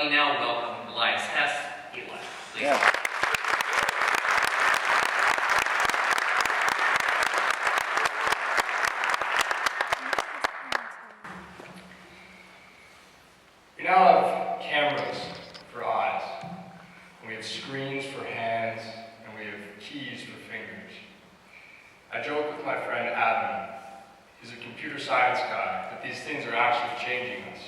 me now welcome Elias Hess. Eli, please. Yeah. We now have cameras for eyes, and we have screens for hands, and we have keys for fingers. I joke with my friend Adam, he's a computer science guy, that these things are actually changing us.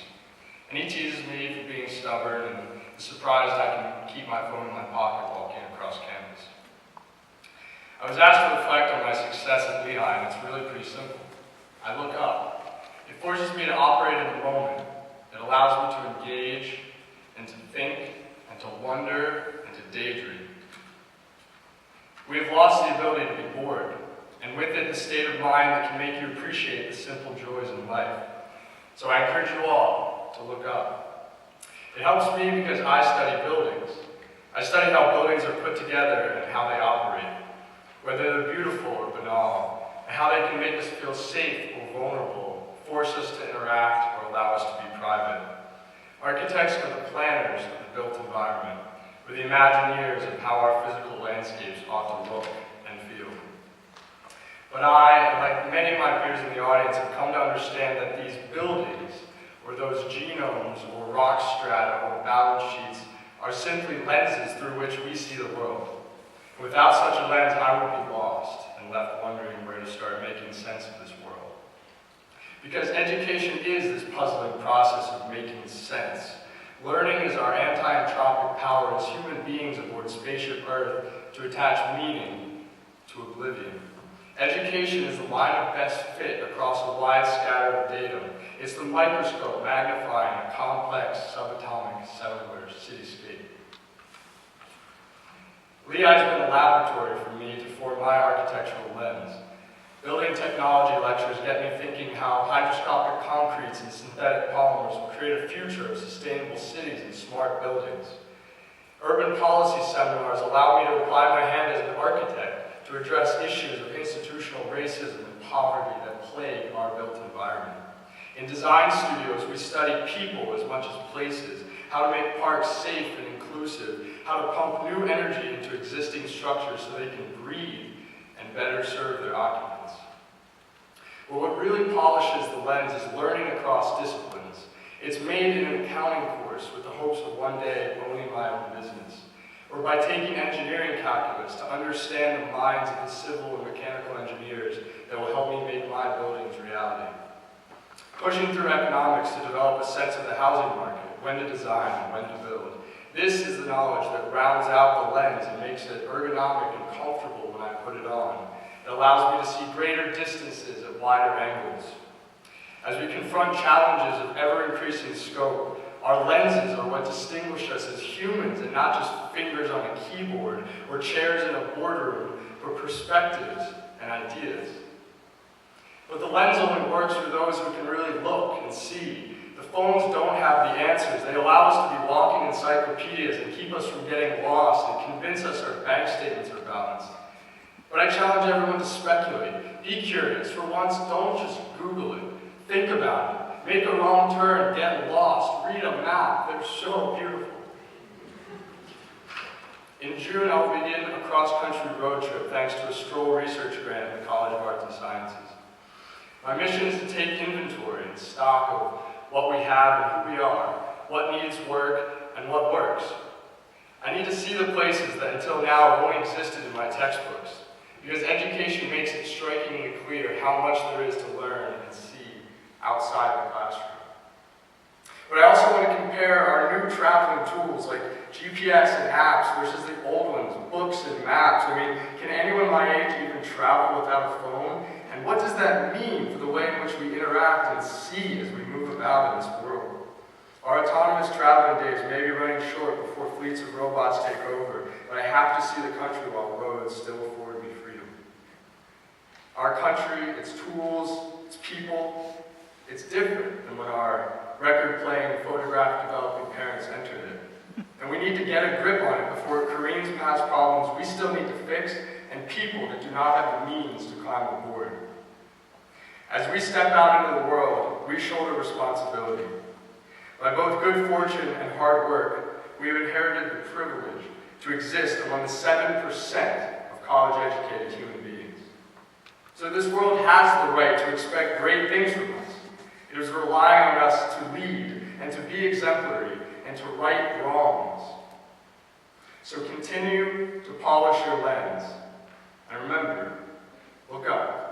And he teases me for being stubborn and is surprised I can keep my phone in my pocket walking across campus. I was asked to reflect on my success at Lehigh, and it's really pretty simple. I look up. It forces me to operate in the moment. It allows me to engage and to think and to wonder and to daydream. We have lost the ability to be bored, and with it the state of mind that can make you appreciate the simple joys in life. So I encourage you all to look up. It helps me because I study buildings. I study how buildings are put together and how they operate, whether they're beautiful or banal, and how they can make us feel safe or vulnerable, force us to interact, or allow us to be private. Architects are the planners of the built environment. We're the imagineers of how our physical landscapes ought to look and feel. But I, like many of my peers in the audience, have come to understand that these buildings, or those genomes, or rock strata, or balance sheets, are simply lenses through which we see the world. Without such a lens, I would be lost and left wondering where to start making sense of this world. Because education is this puzzling process of making sense. Learning is our anti-entropic power as human beings aboard spaceship Earth to attach meaning to oblivion. Education is the line of best fit across a wide scatter of data. It's the microscope magnifying a complex subatomic cellular cityscape. Lehigh's been a laboratory for me to form my architectural lens. Building technology lectures get me thinking how hydroscopic concretes and synthetic polymers will create a future of sustainable cities and smart buildings. Urban policy seminars allow me to apply my hand as an architect to address issues of institutional racism and poverty that plague our built environment. In design studios, we study people as much as places, how to make parks safe and inclusive, how to pump new energy into existing structures so they can breathe and better serve their occupants. But what really polishes the lens is learning across disciplines. It's made in an accounting course with the hopes of one day owning my own business, or by taking engineering calculus to understand the minds of the civil and mechanical engineers that will help me make my buildings reality. Pushing through economics to develop a sense of the housing market, when to design and when to build. This is the knowledge that rounds out the lens and makes it ergonomic and comfortable when I put it on. It allows me to see greater distances at wider angles. As we confront challenges of ever-increasing scope, our lenses are what distinguish us as humans and not just fingers on a keyboard or chairs in a boardroom for perspectives and ideas. But the lens only works for those who can really look and see. The phones don't have the answers. They allow us to be walking encyclopedias and keep us from getting lost and convince us our bank statements are balanced. But I challenge everyone to speculate. Be curious. For once, don't just Google it. Think about it. Make a wrong turn, get lost, read a map. They're so beautiful. In June, I'll begin a cross-country road trip thanks to a Stroll research grant at the College of Arts and Sciences. My mission is to take inventory and stock of what we have and who we are, what needs work and what works. I need to see the places that until now have only existed in my textbooks, because education makes it strikingly clear how much there is to learn and see outside the classroom. But I also want to compare our new traveling tools like GPS and apps versus the old ones, books and maps. I mean, can anyone my age even travel without a phone? And what does that mean for the way in which we interact and see as we move about in this world? Our autonomous traveling days may be running short before fleets of robots take over, but I have to see the country while roads still afford me freedom. Our country, its tools, its people, it's different than when our record-playing, photograph-developing parents entered it. And we need to get a grip on it before it careens past problems we still need to fix and people that do not have the means to climb aboard. As we step out into the world, we shoulder responsibility. By both good fortune and hard work, we have inherited the privilege to exist among the 7% of college-educated human beings. So this world has the right to expect great things from us. It is relying on us to lead and to be exemplary and to right wrongs. So continue to polish your lens. And remember, look up.